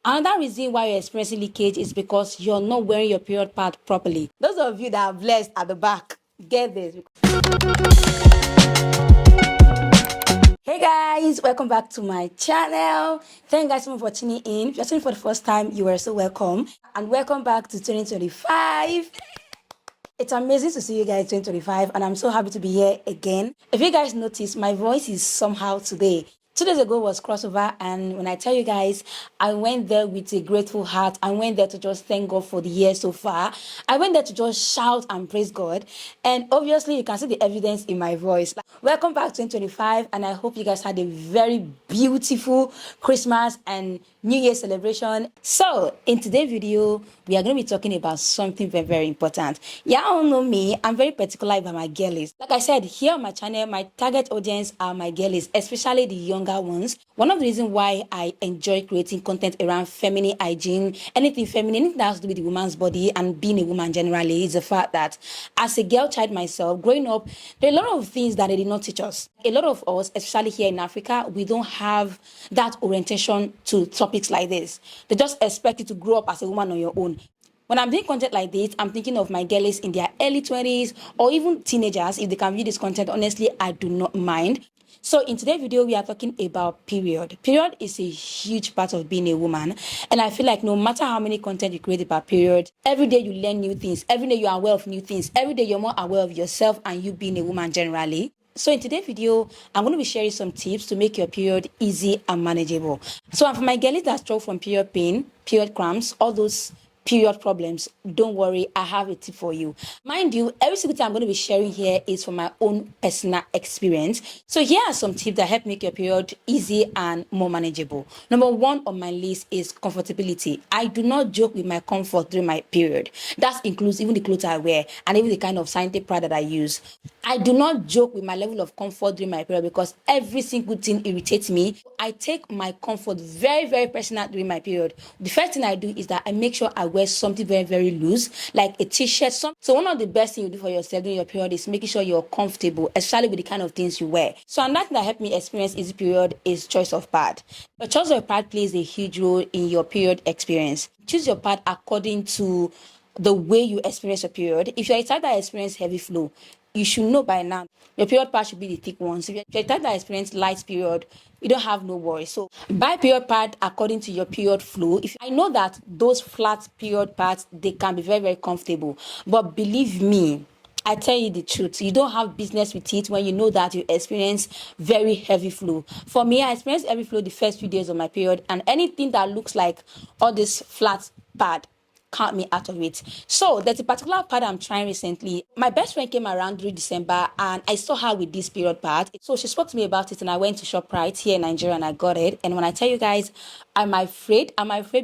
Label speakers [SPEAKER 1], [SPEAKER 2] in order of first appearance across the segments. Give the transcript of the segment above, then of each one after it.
[SPEAKER 1] Another reason why you're experiencing leakage is because you're not wearing your period pad properly. Those of you that are blessed at the back, get this. Hey guys, welcome back to my channel. Thank you guys so much for tuning in. If you're tuning for the first time, you are so welcome. And welcome back to 2025. It's amazing to see you guys 2025, and I'm so happy to be here again. If you guys notice, my voice is somehow today. 2 days ago was crossover, and when I tell you guys, I went there with a grateful heart. I went there to just thank God for the year so far. I went there to just shout and praise God. And obviously, you can see the evidence in my voice. Welcome back to 2025, and I hope you guys had a very beautiful Christmas and New Year celebration. So, in today's video, we are going to be talking about something very, very important. Y'all know me, I'm very particular about my girlies. Like I said, here on my channel, my target audience are my girlies, especially the younger ones. One of the reasons why I enjoy creating content around feminine hygiene, anything feminine, anything that has to do with the woman's body and being a woman generally, is the fact that as a girl child myself, growing up, there are a lot of things that they did not teach us. A lot of us, especially here in Africa, we don't have that orientation to topics like this. They just expect you to grow up as a woman on your own. When I'm doing content like this, I'm thinking of my girlies in their early 20s or even teenagers. If they can view this content, honestly, I do not mind. So in today's video, we are talking about period. Period is a huge part of being a woman. And I feel like no matter how many content you create about period, every day you learn new things. Every day you are aware of new things. Every day you're more aware of yourself and you being a woman generally. So in today's video, I'm going to be sharing some tips to make your period easy and manageable. So for my girlies that struggle from period pain, period cramps, all those period problems, don't worry, I have a tip for you. Mind you, every single thing I'm going to be sharing here is from my own personal experience. So here are some tips that help make your period easy and more manageable. Number one on my list is comfortability. I do not joke with my comfort during my period. That includes even the clothes I wear and even the kind of sanitary pad that I use. I do not joke with my level of comfort during my period because every single thing irritates me. I take my comfort very, very personal during my period. The first thing I do is that I make sure I wear something very, very loose, like a t-shirt. So one of the best things you do for yourself during your period is making sure you're comfortable, especially with the kind of things you wear. So another thing that helped me experience easy period is choice of pad. Your choice of pad plays a huge role in your period experience. Choose your pad according to the way you experience your period. If you're a type that experience heavy flow, you should know by now your period pad should be the thick ones. If you're a type that experience light period, you don't have no worries. So buy period pad according to your period flow. If I know that those flat period pads, they can be very, very comfortable, but believe me, I tell you the truth, you don't have business with it when you know that you experience very heavy flow. For me, I experienced heavy flow the first few days of my period, and anything that looks like all this flat pad, count me out of it. So there's a particular pad I'm trying recently. My best friend came around during December and I saw her with this period pad. So she spoke to me about it and I went to ShopRite here in Nigeria and I got it. And when I tell you guys, I'm afraid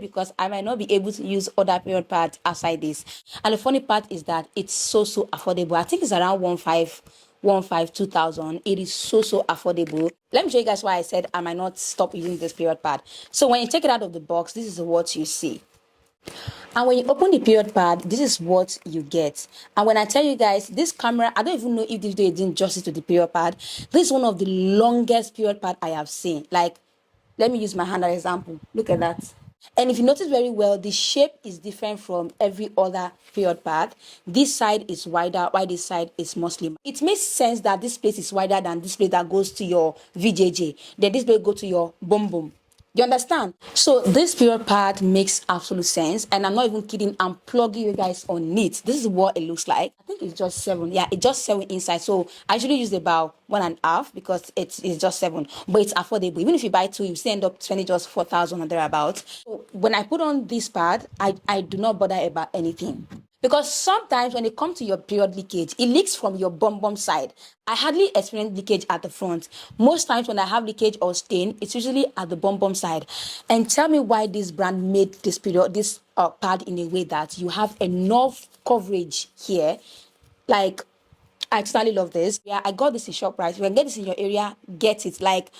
[SPEAKER 1] because I might not be able to use other period pads outside this. And the funny part is that it's so affordable. I think it's around 2,000. It is so affordable. Let me show you guys why I said I might not stop using this period pad. So when you take it out of the box, this is what you see. And when you open the period pad, this is what you get. And when I tell you guys, this camera, I don't even know if this video is doing justice to the period pad. This is one of the longest period pad I have seen. Like, let me use my hand as an example. Look at that. And if you notice very well, the shape is different from every other period pad. This side is wider, while this side is more slim. It makes sense that this place is wider than this place that goes to your VJJ. Then this place goes to your bum bum. You understand? So this period pad makes absolute sense, and I'm not even kidding. I'm plugging you guys on it. This is what it looks like. I think it's just 7. Yeah, it's just 7 inside. So I usually use about 1.5 because it's just 7, but it's affordable. Even if you buy 2, you still end up spending just 4,000 or thereabouts. So when I put on this pad, I do not bother about anything. Because sometimes when it comes to your period leakage, it leaks from your bum side. I hardly experience leakage at the front. Most times when I have leakage or stain, it's usually at the bum side. And tell me why this brand made this pad in a way that you have enough coverage here. Like, I totally love this. Yeah, I got this in ShopRite. If you can get this in your area, get it. Like,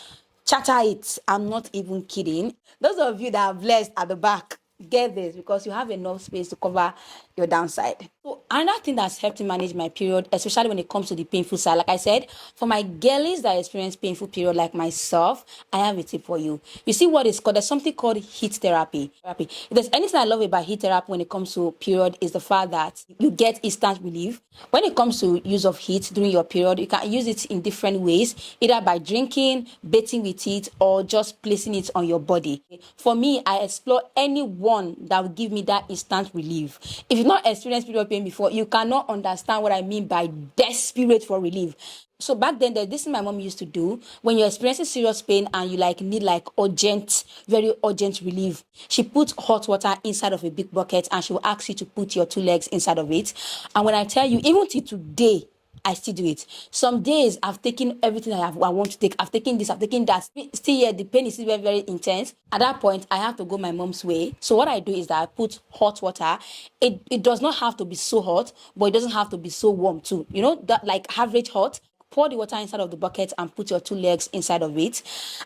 [SPEAKER 1] chatter it. I'm not even kidding. Those of you that are blessed at the back, get this because you have enough space to cover your downside. So another thing that's helped me manage my period, especially when it comes to the painful side, like I said, for my girlies that experience painful period like myself, I have a tip for you. You see what is called, there's something called heat therapy. If there's anything I love about heat therapy when it comes to period, is the fact that you get instant relief. When it comes to use of heat during your period, you can use it in different ways, either by drinking, bathing with it, or just placing it on your body. For me, I explore any one that will give me that instant relief. If you've not experienced period pain before, you cannot understand what I mean by desperate for relief. So back then, this thing my mom used to do when you're experiencing serious pain and you need urgent, very urgent relief. She puts hot water inside of a big bucket and she will ask you to put your 2 legs inside of it. And when I tell you, even till today, I still do it. Some days I've taken everything I want to take. I've taken this, I've taken that. Still here, the pain is still very, very intense. At that point, I have to go my mom's way. So what I do is that I put hot water. It does not have to be so hot, but it doesn't have to be so warm too. You know, that like average hot. Pour the water inside of the bucket and put your 2 legs inside of it.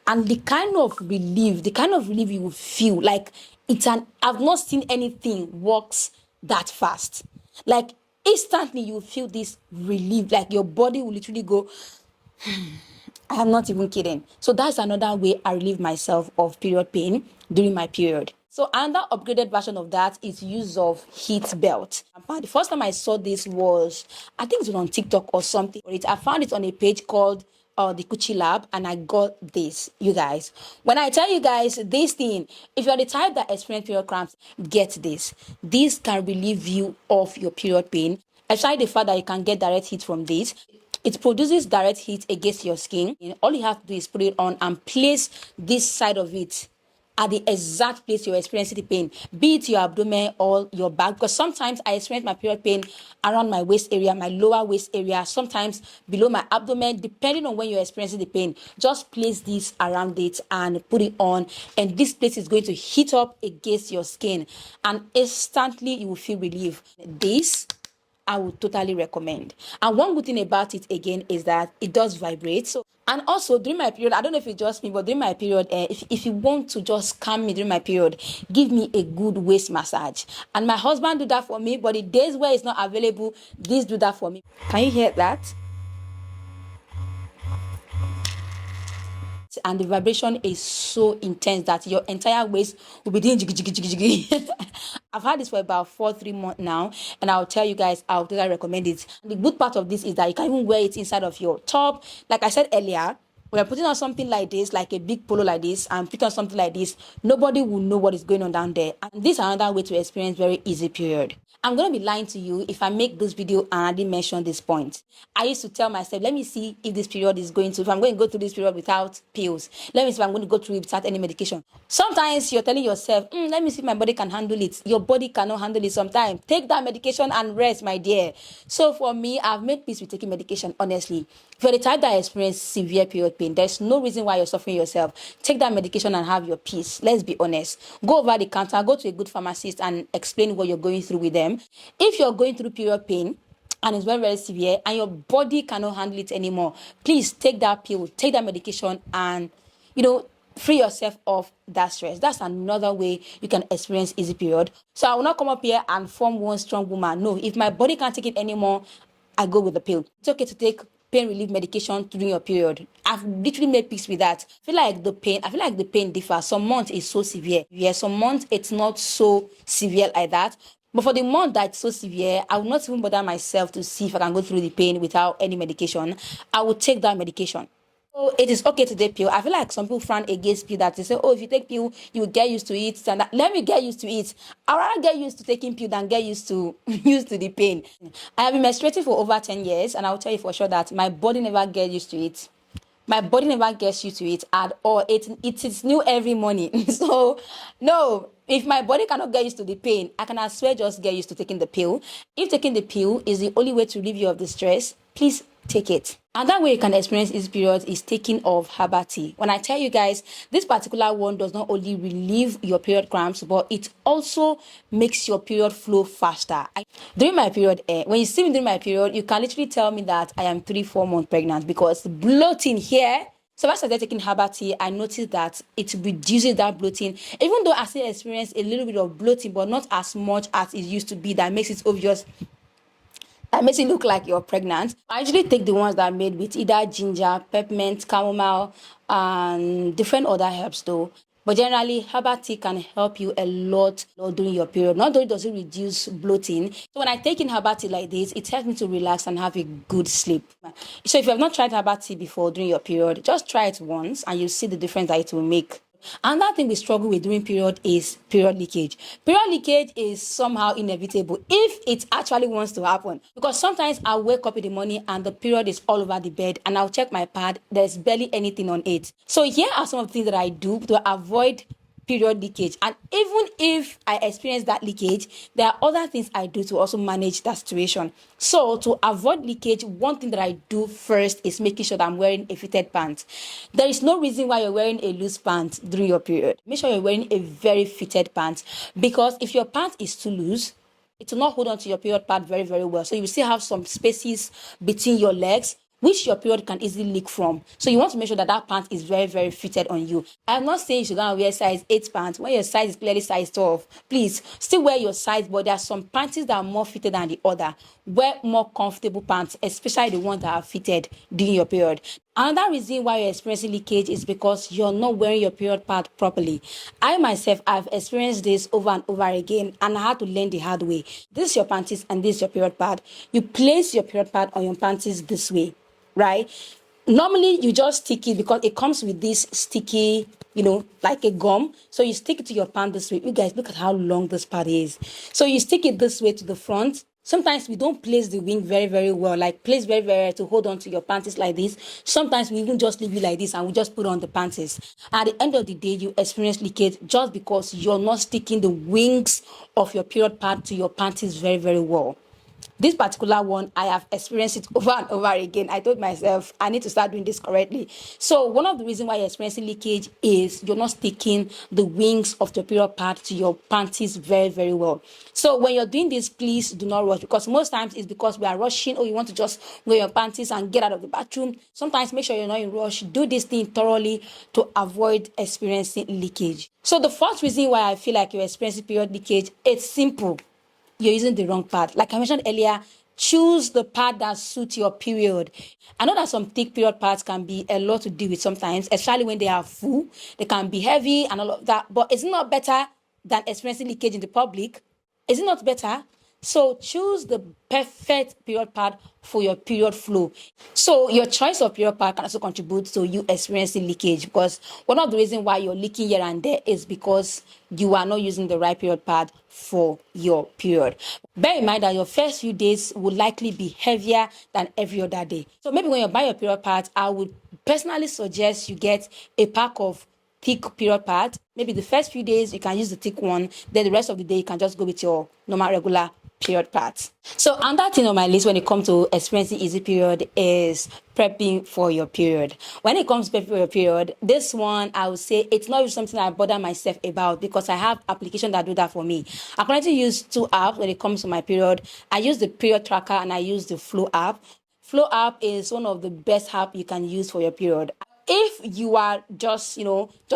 [SPEAKER 1] And the kind of relief you will feel, like I've not seen anything works that fast. Like instantly you feel this relief, like your body will literally go, I am not even kidding. So that's another way I relieve myself of period pain during my period. So another upgraded version of that is use of heat belt. The first time I saw this was, I think it was on TikTok or something. I found it on a page called the Kuchi Lab, and I got this, you guys. When I tell you guys this thing, if you're the type that experience period cramps, get this. This can relieve you of your period pain. Aside the fact that you can get direct heat from this, it produces direct heat against your skin. And all you have to do is put it on and place this side of it at the exact place you're experiencing the pain, be it your abdomen or your back. Because sometimes I experience my period pain around my waist area, my lower waist area, sometimes below my abdomen, depending on when you're experiencing the pain. Just place this around it and put it on, and this place is going to heat up against your skin, and instantly you will feel relief. This I would totally recommend. And one good thing about it again is that it does vibrate. So, and also during my period, I don't know if it's just me, but during my period, if you want to just calm me during my period, give me a good waist massage. And my husband do that for me, but the days where it's not available, this do that for me. Can you hear that? And the vibration is so intense that your entire waist will be doing jiggy jiggy jiggy jiggy. I've had this for about 3 months now, and I'll tell you guys, I'll totally recommend it. The good part of this is that you can even wear it inside of your top. Like I said earlier, when you're putting on something like this, like a big polo like this, and put on something like this, nobody will know what is going on down there. And this is another way to experience very easy period. I'm going to be lying to you if I make this video and I didn't mention this point. I used to tell myself, let me see if this period is going to, if I'm going to go through this period without pills. Let me see if I'm going to go through it without any medication. Sometimes you're telling yourself, let me see if my body can handle it. Your body cannot handle it sometimes. Take that medication and rest, my dear. So for me, I've made peace with taking medication, honestly. If you're the type that experience severe period pain, there's no reason why you're suffering yourself. Take that medication and have your peace. Let's be honest. Go over the counter, go to a good pharmacist and explain what you're going through with them. If you're going through period pain and it's very, very severe and your body cannot handle it anymore, please take that pill, take that medication, and, free yourself of that stress. That's another way you can experience easy period. So I will not come up here and form one strong woman. No, if my body can't take it anymore, I go with the pill. It's okay to take pain relief medication during your period. I've literally made peace with that. I feel like the pain differs. Some months it's so severe. Yeah, some months it's not so severe like that. But for the month that's so severe, I will not even bother myself to see if I can go through the pain without any medication. I will take that medication. So it is okay to take pill. I feel like some people frown against pill, that they say, if you take pill, you will get used to it. And let me get used to it. I'd rather get used to taking pill than get used to the pain. I have been menstruating for over 10 years, and I'll tell you for sure that my body never gets used to it. My body never gets used to it at all. It is new every morning. So, no, if my body cannot get used to the pain, I can, I swear, just get used to taking the pill. If taking the pill is the only way to relieve you of the stress, please take it. Another way you can experience this period is taking of herbal tea. When I tell you guys, this particular one does not only relieve your period cramps, but it also makes your period flow faster. During my period, when you see me during my period, you can literally tell me that I am 3-4 months pregnant, because bloating here. So as I started taking herbal tea, I noticed that it reduces that bloating. Even though I still experience a little bit of bloating, but not as much as it used to be, that makes it obvious that makes it look like you're pregnant. I usually take the ones that are made with either ginger, peppermint, chamomile, and different other herbs though. But generally, herbal tea can help you a lot during your period. Not only does it reduce bloating, so when I take in herbal tea like this, it helps me to relax and have a good sleep. So if you have not tried herbal tea before during your period, just try it once and you'll see the difference that it will make. Another thing we struggle with during period is period leakage. Period leakage is somehow inevitable if it actually wants to happen. Because sometimes I'll wake up in the morning and the period is all over the bed and I'll check my pad, there's barely anything on it. So here are some of the things that I do to avoid period leakage. And even if I experience that leakage, there are other things I do to also manage that situation. So to avoid leakage, one thing that I do first is making sure that I'm wearing a fitted pant. There is no reason why you're wearing a loose pant during your period. Make sure you're wearing a very fitted pant, because if your pant is too loose, it will not hold on to your period pad very, very well. So you will still have some spaces between your legs, which your period can easily leak from. So you want to make sure that that pant is very, very fitted on you. I'm not saying you should go and wear size 8 pants when your size is clearly size 12. Please, still wear your size, but there are some pants that are more fitted than the other. Wear more comfortable pants, especially the ones that are fitted during your period. Another reason why you're experiencing leakage is because you're not wearing your period pad properly. I myself have experienced this over and over again, and I had to learn the hard way. This is your panties and this is your period pad. You place your period pad on your panties this way, right? Normally you just stick it because it comes with this sticky, like a gum. So you stick it to your pant this way. You guys, look at how long this pad is. So you stick it this way to the front. Sometimes we don't place the wing very, very well, like place very, very to hold on to your panties like this. Sometimes we even just leave it like this and we just put on the panties. At the end of the day, you experience leakage just because you're not sticking the wings of your period pad to your panties very, very well. This particular one, I have experienced it over and over again. I told myself, I need to start doing this correctly. So one of the reasons why you're experiencing leakage is you're not sticking the wings of the period pad to your panties very, very well. So when you're doing this, please do not rush, because most times it's because we are rushing, or you want to just wear your panties and get out of the bathroom. Sometimes make sure you're not in rush. Do this thing thoroughly to avoid experiencing leakage. So the first reason why I feel like you're experiencing period leakage, it's simple. You're using the wrong pad. Like I mentioned earlier, choose the pad that suits your period. I know that some thick period pads can be a lot to deal with sometimes, especially when they are full. They can be heavy and all of that. But is it not better than experiencing leakage in the public? Is it not better? So choose the perfect period pad for your period flow. So your choice of period pad can also contribute to you experiencing leakage, because one of the reasons why you're leaking here and there is because you are not using the right period pad for your period. Bear in mind that your first few days will likely be heavier than every other day. So maybe when you buy your period pad, I would personally suggest you get a pack of thick period pad. Maybe the first few days you can use the thick one, then the rest of the day you can just go with your normal regular period pads. So another thing on my list when it comes to experiencing easy period is prepping for your period. When it comes to prepping for your period, this one I would say it's not really something I bother myself about, because I have applications that do that for me. I currently use 2 apps when it comes to my period. I use the period tracker and I use the Flow app. Flow app is one of the best apps you can use for your period. If you are just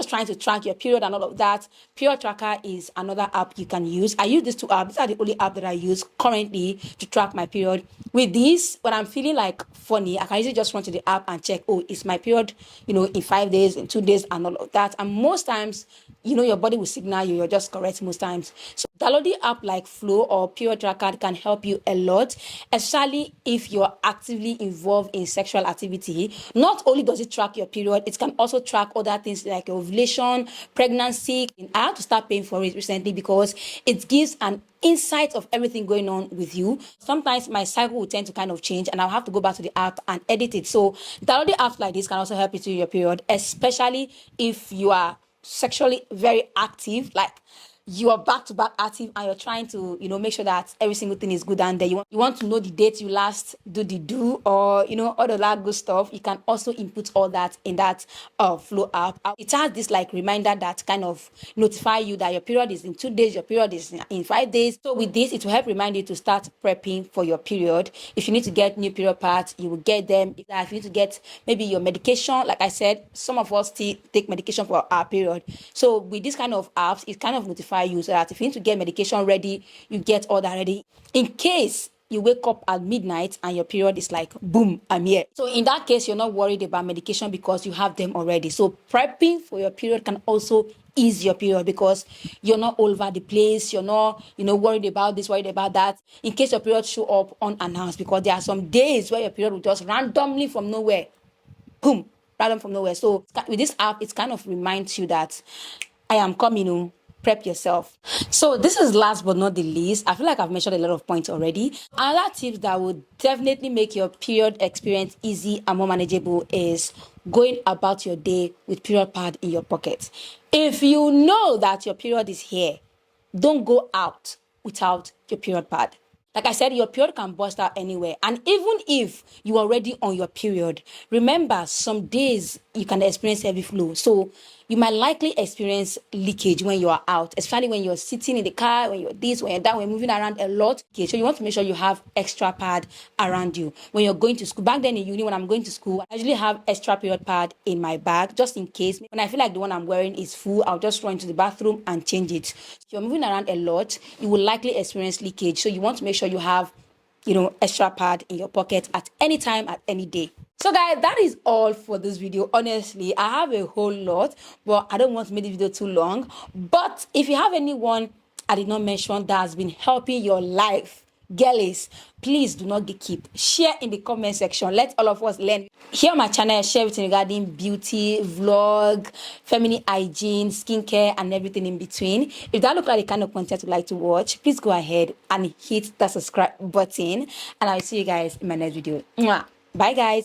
[SPEAKER 1] trying to track your period and all of that, period tracker is another app you can use. I use these 2 apps. These are the only app that I use currently to track my period. With this, when I'm feeling like funny, I can easily just run to the app and check, oh, it's my period, in 5 days, in 2 days, and all of that. And most times, your body will signal you're just correct most times. So downloading app like Flow or period tracker can help you a lot, especially if you're actively involved in sexual activity. Not only does it track your period, it can also track other things like ovulation, pregnancy. I had to start paying for it recently because it gives an insight of everything going on with you. Sometimes my cycle will tend to kind of change and I'll have to go back to the app and edit it. So downloading apps like this can also help you to your period, especially if you are sexually very active, like you are back to back active and you're trying to make sure that every single thing is good, and then you want to know the date you last do or all of that good stuff. You can also input all that in that Flow app. It has this like reminder that kind of notify you that your period is in 2 days, your period is in 5 days. So with this, it will help remind you to start prepping for your period. If you need to get new period pads, you will get them. If you need to get maybe your medication, like I said, some of us still take medication for our period. So with this kind of apps, it kind of notifies you so that if you need to get medication ready, you get all that ready. In case you wake up at midnight and your period is like, boom, I'm here. So in that case, you're not worried about medication because you have them already. So prepping for your period can also ease your period because you're not all over the place. You're not, worried about this, worried about that. In case your period show up unannounced, because there are some days where your period will just randomly from nowhere, boom, random from nowhere. So with this app, it kind of reminds you that I am coming. Prep yourself. So this is last but not the least. I feel like I've mentioned a lot of points already. Another tips that would definitely make your period experience easy and more manageable is going about your day with period pad in your pocket. If you know that your period is here, don't go out without your period pad. Like I said, your period can burst out anywhere. And even if you're already on your period, remember some days you can experience heavy flow. So you might likely experience leakage when you are out, especially when you're sitting in the car, when you're this, when you're that, when you're moving around a lot. Okay, so you want to make sure you have extra pad around you. When you're going to school, back then in uni, when I'm going to school, I usually have extra period pad in my bag, just in case. When I feel like the one I'm wearing is full, I'll just run to the bathroom and change it. If you're moving around a lot, you will likely experience leakage. So you want to make sure you have, extra pad in your pocket at any time, at any day. So guys, that is all for this video. Honestly, I have a whole lot, but I don't want to make the video too long. But if you have anyone I did not mention that has been helping your life, girlies, please do not keep. Share in the comment section. Let all of us learn. Here on my channel, I share everything regarding beauty, vlog, feminine hygiene, skincare, and everything in between. If that looks like the kind of content you'd like to watch, please go ahead and hit the subscribe button. And I'll see you guys in my next video. Mwah. Bye, guys.